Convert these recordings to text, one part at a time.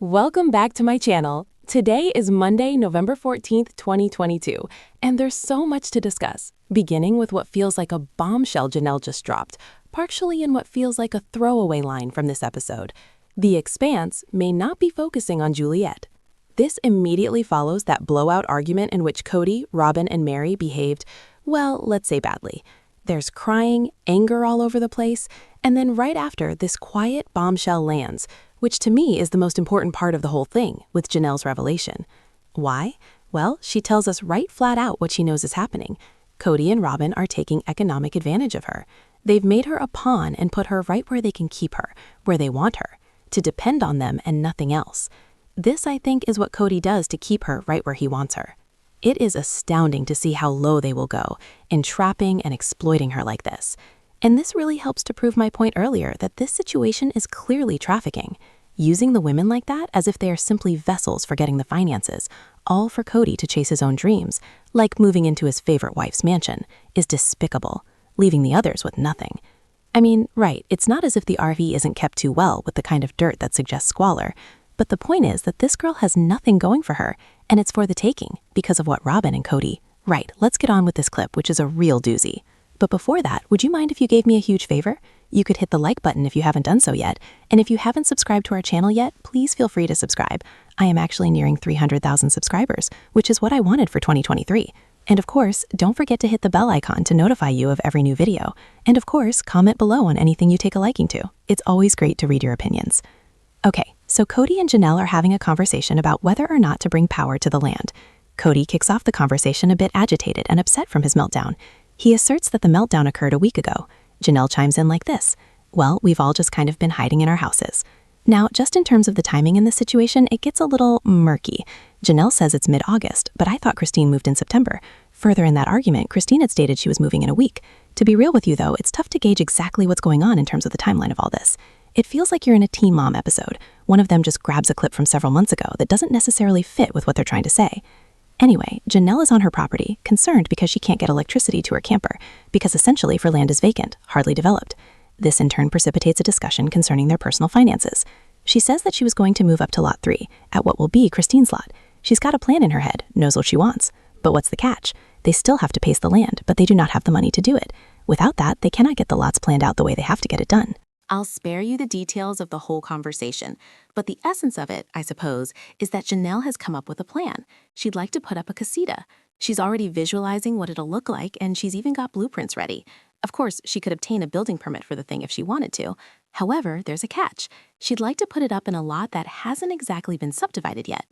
Welcome back to my channel. Today is Monday, November 14th, 2022, and there's so much to discuss, beginning with what feels like a bombshell Janelle just dropped, partially in what feels like a throwaway line from this episode. The Expanse may not be focusing on Juliet. This immediately follows that blowout argument in which Kody, Robyn, and Mary behaved, well, let's say badly. There's crying, anger all over the place, and then right after, this quiet bombshell lands, which to me is the most important part of the whole thing, with Janelle's revelation. Why? Well, she tells us right flat out what she knows is happening. Kody and Robyn are taking economic advantage of her. They've made her a pawn and put her right where they can keep her, where they want her, to depend on them and nothing else. This, I think, is what Kody does to keep her right where he wants her. It is astounding to see how low they will go, entrapping and exploiting her like this. And this really helps to prove my point earlier that this situation is clearly trafficking. Using the women like that as if they are simply vessels for getting the finances, all for Kody to chase his own dreams, like moving into his favorite wife's mansion, is despicable, leaving the others with nothing. I mean, right, it's not as if the RV isn't kept too well with the kind of dirt that suggests squalor, but the point is that this girl has nothing going for her, and it's for the taking, because of what Robyn and Kody. Right, let's get on with this clip, which is a real doozy. But before that, would you mind if you gave me a huge favor? You could hit the like button if you haven't done so yet, and if you haven't subscribed to our channel yet, please feel free to subscribe. I am actually nearing 300,000 subscribers, which is what I wanted for 2023. And of course, don't forget to hit the bell icon to notify you of every new video. And of course, comment below on anything you take a liking to. It's always great to read your opinions. Okay, so Kody and Janelle are having a conversation about whether or not to bring power to the land. Kody kicks off the conversation a bit agitated and upset from his meltdown. He asserts that the meltdown occurred a week ago. Janelle chimes in like this: well, we've all just kind of been hiding in our houses. Now, just in terms of the timing in this situation, it gets a little murky. Janelle says it's mid-August, but I thought Christine moved in September. Further in that argument, Christine had stated she was moving in a week. To be real with you, though, it's tough to gauge exactly what's going on in terms of the timeline of all this. It feels like you're in a Teen Mom episode. One of them just grabs a clip from several months ago that doesn't necessarily fit with what they're trying to say. Anyway, Janelle is on her property, concerned because she can't get electricity to her camper, because essentially her land is vacant, hardly developed. This in turn precipitates a discussion concerning their personal finances. She says that she was going to move up to Lot 3, at what will be Christine's lot. She's got a plan in her head, knows what she wants. But what's the catch? They still have to pace the land, but they do not have the money to do it. Without that, they cannot get the lots planned out the way they have to get it done. I'll spare you the details of the whole conversation, but the essence of it, I suppose, is that Janelle has come up with a plan. She'd like to put up a casita. She's already visualizing what it'll look like, and she's even got blueprints ready. Of course, she could obtain a building permit for the thing if she wanted to. However, there's a catch. She'd like to put it up in a lot that hasn't exactly been subdivided yet.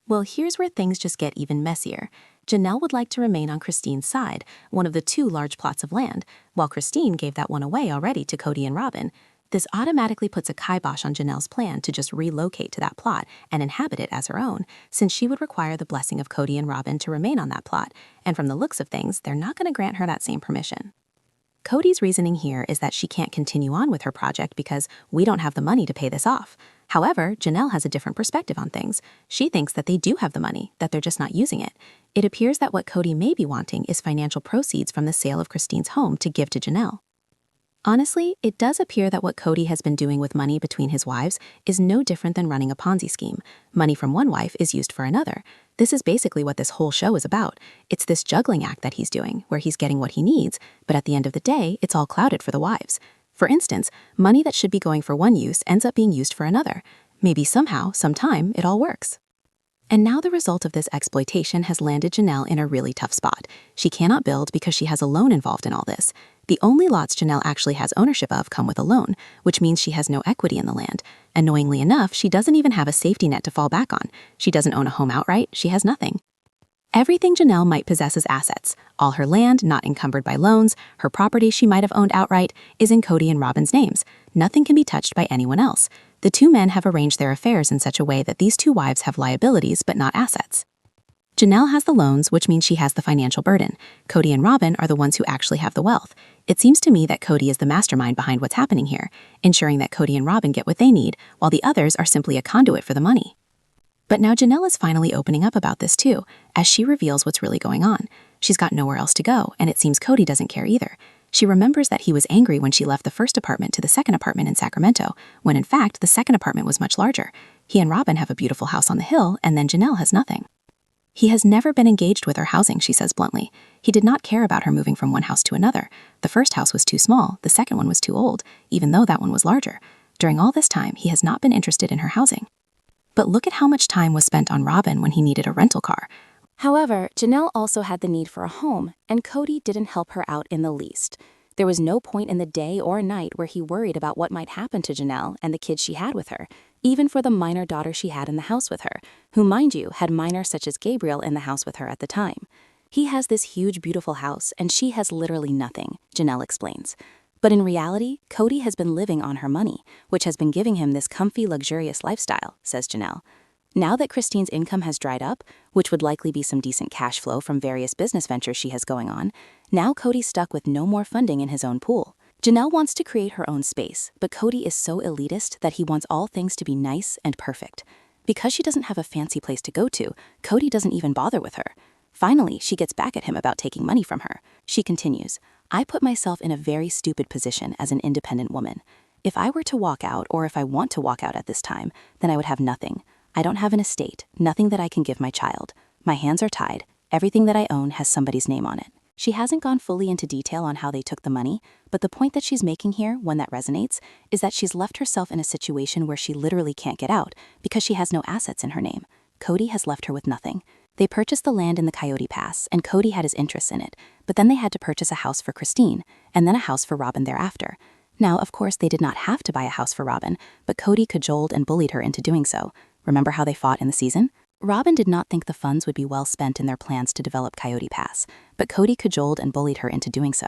Well, here's where things just get even messier. Janelle would like to remain on Christine's side, one of the 2 large plots of land, while Christine gave that one away already to Kody and Robyn. This automatically puts a kibosh on Janelle's plan to just relocate to that plot and inhabit it as her own, since she would require the blessing of Kody and Robyn to remain on that plot, and from the looks of things, they're not going to grant her that same permission. Kody's reasoning here is that she can't continue on with her project because we don't have the money to pay this off. However, Janelle has a different perspective on things. She thinks that they do have the money, that they're just not using it. It appears that what Kody may be wanting is financial proceeds from the sale of Christine's home to give to Janelle. Honestly, it does appear that what Kody has been doing with money between his wives is no different than running a Ponzi scheme. Money from one wife is used for another. This is basically what this whole show is about. It's this juggling act that he's doing, where he's getting what he needs, but at the end of the day, it's all clouded for the wives. For instance, money that should be going for one use ends up being used for another. Maybe somehow, sometime, it all works. And now the result of this exploitation has landed Janelle in a really tough spot. She cannot build because she has a loan involved in all this. The only lots Janelle actually has ownership of come with a loan, which means she has no equity in the land. Annoyingly enough, she doesn't even have a safety net to fall back on. She doesn't own a home outright, she has nothing. Everything Janelle might possess as assets, all her land not encumbered by loans, her property she might have owned outright, is in Kody and Robyn's names. Nothing can be touched by anyone else. The 2 men have arranged their affairs in such a way that these 2 wives have liabilities but not assets. Janelle has the loans, which means she has the financial burden. Kody and Robyn are the ones who actually have the wealth. It seems to me that Kody is the mastermind behind what's happening here, ensuring that Kody and Robyn get what they need, while the others are simply a conduit for the money. But now Janelle is finally opening up about this too, as she reveals what's really going on. She's got nowhere else to go, and it seems Kody doesn't care either. She remembers that he was angry when she left the first apartment to the second apartment in Sacramento, when in fact the second apartment was much larger. He and Robyn have a beautiful house on the hill, and then Janelle has nothing. He has never been engaged with her housing, she says bluntly. He did not care about her moving from one house to another. The first house was too small, the second one was too old, even though that one was larger. During all this time, he has not been interested in her housing. But look at how much time was spent on Robyn when he needed a rental car. However, Janelle also had the need for a home, and Kody didn't help her out in the least. There was no point in the day or night where he worried about what might happen to Janelle and the kids she had with her, even for the minor daughter she had in the house with her, who, mind you, had minors such as Gabriel in the house with her at the time. He has this huge, beautiful house, and she has literally nothing, Janelle explains. But in reality, Kody has been living on her money, which has been giving him this comfy, luxurious lifestyle, says Janelle. Now that Christine's income has dried up, which would likely be some decent cash flow from various business ventures she has going on, now Kody's stuck with no more funding in his own pool. Janelle wants to create her own space, but Kody is so elitist that he wants all things to be nice and perfect. Because she doesn't have a fancy place to go to, Kody doesn't even bother with her. Finally, she gets back at him about taking money from her. She continues, "I put myself in a very stupid position as an independent woman. If I were to walk out, or if I want to walk out at this time, then I would have nothing. I don't have an estate, nothing that I can give my child. My hands are tied. Everything that I own has somebody's name on it." She hasn't gone fully into detail on how they took the money, but the point that she's making here, one that resonates, is that she's left herself in a situation where she literally can't get out because she has no assets in her name. Kody has left her with nothing. They purchased the land in the Coyote Pass, and Kody had his interests in it, but then they had to purchase a house for Christine, and then a house for Robyn thereafter. Now, of course, they did not have to buy a house for Robyn, but Kody cajoled and bullied her into doing so. Remember how they fought in the season? Robyn did not think the funds would be well spent in their plans to develop Coyote Pass, but Kody cajoled and bullied her into doing so.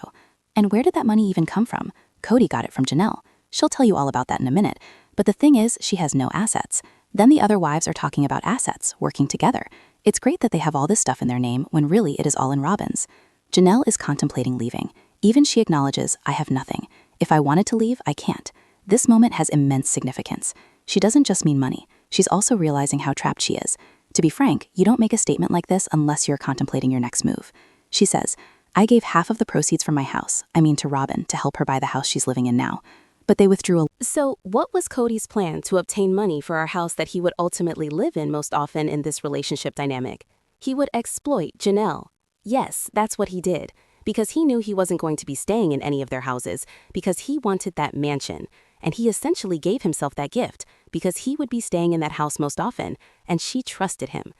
And where did that money even come from? Kody got it from Janelle. She'll tell you all about that in a minute, but the thing is, she has no assets. Then the other wives are talking about assets, working together. It's great that they have all this stuff in their name when really it is all in Robyn's. Janelle is contemplating leaving. Even she acknowledges, "I have nothing. If I wanted to leave, I can't." This moment has immense significance. She doesn't just mean money. She's also realizing how trapped she is. To be frank, you don't make a statement like this unless you're contemplating your next move. She says, "I gave half of the proceeds from my house, to Robyn, to help her buy the house she's living in now. But they withdrew a..." So what was Kody's plan to obtain money for our house that he would ultimately live in most often in this relationship dynamic? He would exploit Janelle. Yes, that's what he did, because he knew he wasn't going to be staying in any of their houses because he wanted that mansion. And he essentially gave himself that gift because he would be staying in that house most often, and she trusted him.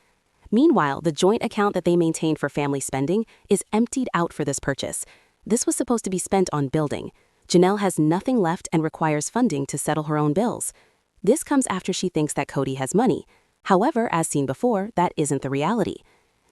Meanwhile, the joint account that they maintained for family spending is emptied out for this purchase. This was supposed to be spent on building. Janelle has nothing left and requires funding to settle her own bills. This comes after she thinks that Kody has money. However, as seen before, that isn't the reality.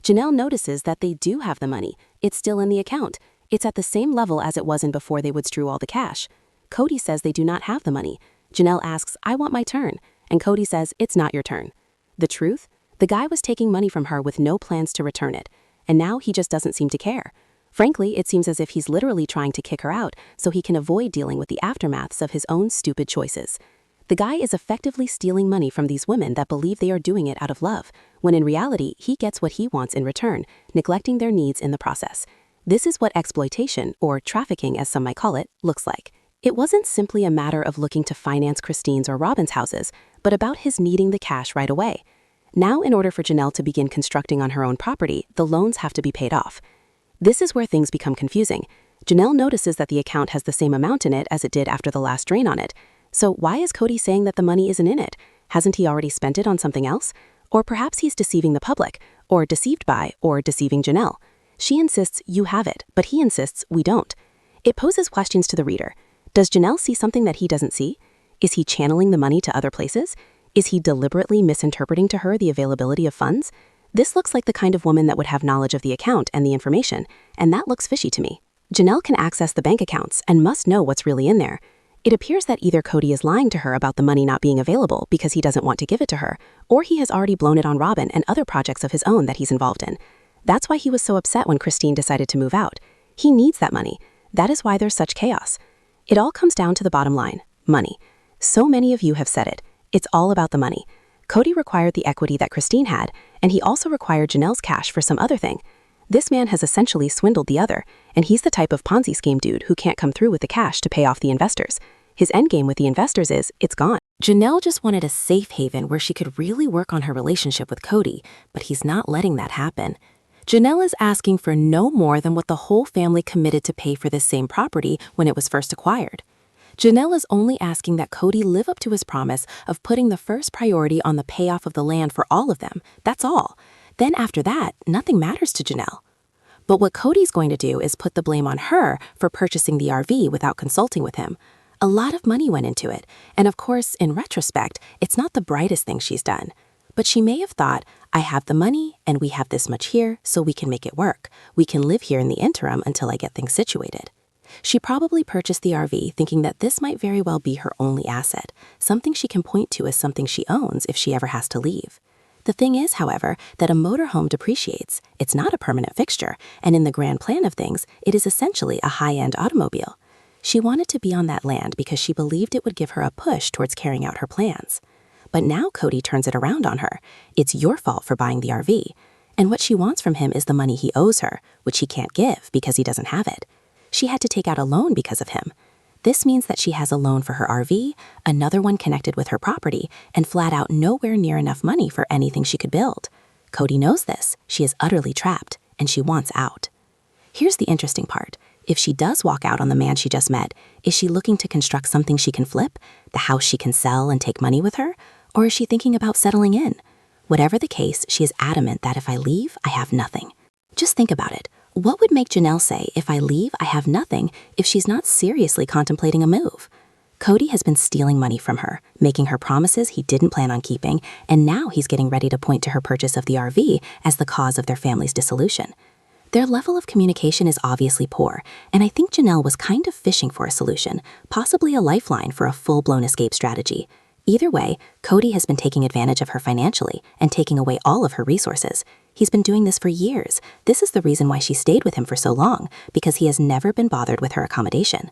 Janelle notices that they do have the money. It's still in the account. It's at the same level as it was in before they withdrew all the cash. Kody says they do not have the money. Janelle asks, "I want my turn," and Kody says, "It's not your turn." The truth? The guy was taking money from her with no plans to return it, and now he just doesn't seem to care. Frankly, it seems as if he's literally trying to kick her out so he can avoid dealing with the aftermaths of his own stupid choices. The guy is effectively stealing money from these women that believe they are doing it out of love, when in reality, he gets what he wants in return, neglecting their needs in the process. This is what exploitation, or trafficking as some might call it, looks like. It wasn't simply a matter of looking to finance Christine's or Robyn's houses, but about his needing the cash right away. Now, in order for Janelle to begin constructing on her own property, the loans have to be paid off. This is where things become confusing. Janelle notices that the account has the same amount in it as it did after the last drain on it. So why is Kody saying that the money isn't in it? Hasn't he already spent it on something else? Or perhaps he's deceiving the public, or deceived by, or deceiving Janelle. She insists you have it, but he insists we don't. It poses questions to the reader. Does Janelle see something that he doesn't see? Is he channeling the money to other places? Is he deliberately misinterpreting to her the availability of funds? This looks like the kind of woman that would have knowledge of the account and the information, and that looks fishy to me. Janelle can access the bank accounts and must know what's really in there. It appears that either Kody is lying to her about the money not being available because he doesn't want to give it to her, or he has already blown it on Robyn and other projects of his own that he's involved in. That's why he was so upset when Christine decided to move out. He needs that money. That is why there's such chaos. It all comes down to the bottom line, money. So many of you have said it. It's all about the money. Kody required the equity that Christine had, and he also required Janelle's cash for some other thing. This man has essentially swindled the other, and he's the type of Ponzi scheme dude who can't come through with the cash to pay off the investors. His endgame with the investors is, it's gone. Janelle just wanted a safe haven where she could really work on her relationship with Kody, but he's not letting that happen. Janelle is asking for no more than what the whole family committed to pay for this same property when it was first acquired. Janelle is only asking that Kody live up to his promise of putting the first priority on the payoff of the land for all of them. That's all. Then after that, nothing matters to Janelle. But what Kody's going to do is put the blame on her for purchasing the RV without consulting with him. A lot of money went into it, and of course, in retrospect, it's not the brightest thing she's done. But she may have thought, I have the money, and we have this much here, so we can make it work. We can live here in the interim until I get things situated. She probably purchased the RV thinking that this might very well be her only asset, something she can point to as something she owns if she ever has to leave. The thing is, however, that a motorhome depreciates. It's not a permanent fixture, and in the grand plan of things, it is essentially a high-end automobile. She wanted to be on that land because she believed it would give her a push towards carrying out her plans. But now Kody turns it around on her. It's your fault for buying the RV. And what she wants from him is the money he owes her, which he can't give because he doesn't have it. She had to take out a loan because of him. This means that she has a loan for her RV, another one connected with her property, and flat out nowhere near enough money for anything she could build. Kody knows this. She is utterly trapped, and she wants out. Here's the interesting part. If she does walk out on the man she just met, is she looking to construct something she can flip, the house she can sell and take money with her, or is she thinking about settling in? Whatever the case, she is adamant that if I leave, I have nothing. Just think about it. What would make Janelle say, if I leave, I have nothing, if she's not seriously contemplating a move? Kody has been stealing money from her, making her promises he didn't plan on keeping, and now he's getting ready to point to her purchase of the RV as the cause of their family's dissolution. Their level of communication is obviously poor, and I think Janelle was kind of fishing for a solution, possibly a lifeline for a full-blown escape strategy. Either way, Kody has been taking advantage of her financially and taking away all of her resources. He's been doing this for years. This is the reason why she stayed with him for so long, because he has never been bothered with her accommodation.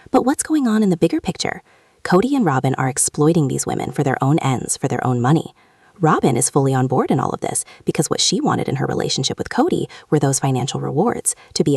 But what's going on in the bigger picture? Kody and Robyn are exploiting these women for their own ends, for their own money. Robyn is fully on board in all of this because what she wanted in her relationship with Kody were those financial rewards, to be